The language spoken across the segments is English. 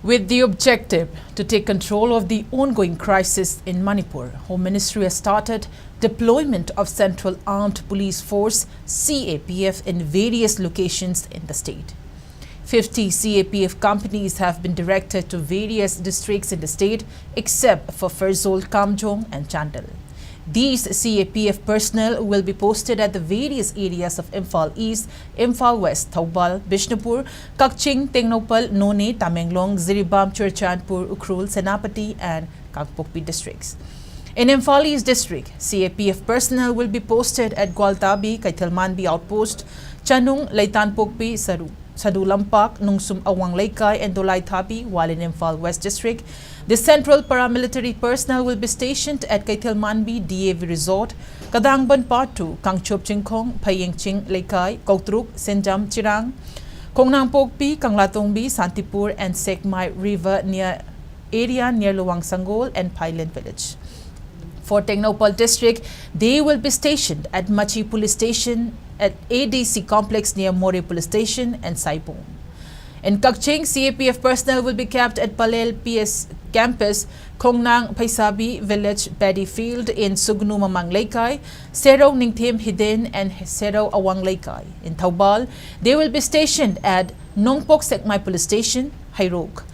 With the objective to take control of the ongoing crisis in Manipur, Home Ministry has started deployment of Central Armed Police Force (CAPF) in various locations in the state. 50 CAPF companies have been directed to various districts in the state except for Ferozpur, Kamjong and Chandel. These CAPF personnel will be posted at the various areas of Imphal East, Imphal West, Thoubal, Bishnupur, Kakching, Tengnopal, None, Tamenglong, Ziribam, Churchandpur, Ukhrul, Senapati and Kangpokpi districts. In Imphal East District, CAPF personnel will be posted at Gwaltabi, Kaithalmanbi Outpost, Chanung, Laitanpokpi, Sadulampak, Nungsum Awang Laikai and Dolai Thabi, while in Imphal West District, the central paramilitary personnel will be stationed at Kaithalmanbi DAV Resort, Kadangban Part 2, Kangchop Chingkhong, Phayeng Ching Laikai, Kautruk, Senjam Chirang, Kongnang Pokpi, Kanglatongbi, Santipur and Sekmai River near Luang Sangol and Pailen Village. For Tengnopal District, they will be stationed at Machi Police Station, at ADC Complex near More Police Station and Saipong. In Kakching, CAPF personnel will be kept at Palel PS Campus, Kongnang Paisabi Village, Paddy Field in Sugnu Mamang Laikai, Sero Ningthim Hidden and Sero Awang Laikai. In Thoubal, they will be stationed at Nongpok Sekmai Police Station, Hairok.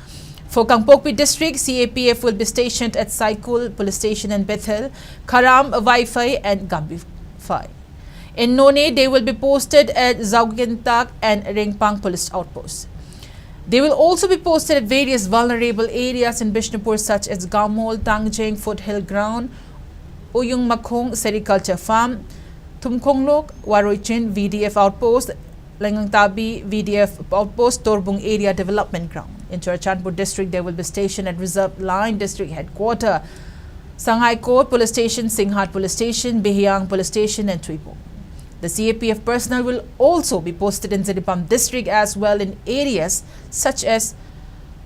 For Kangpokpi District, CAPF will be stationed at Saikul Police Station and Bethel, Karam, Waifai and Gambifai. In None, they will be posted at Zaugintak and Ringpang Police Outposts. They will also be posted at various vulnerable areas in Bishnupur such as Gamol, Tangjeng, Foothill Ground, Uyung Makhong, Sericulture Farm, Tumkonglok, Waroichin, VDF Outpost, Langangtabi, VDF Outpost, Torbung Area Development Ground. In Churchandpur District, they will be stationed at Reserve Line District Headquarters, Sanghai Court Police Station, Singhat Police Station, Behiang Police Station and Tuipong. The CAPF personnel will also be posted in Ziribam District as well in areas such as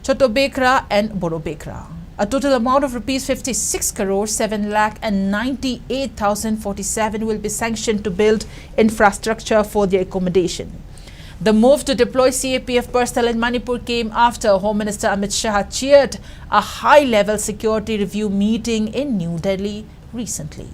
Chotobekra and Borobekra. A total amount of rupees 56 crore 7 lakh and 98,047 will be sanctioned to build infrastructure for their accommodation. The move to deploy CAPF personnel in Manipur came after Home Minister Amit Shah chaired a high-level security review meeting in New Delhi recently.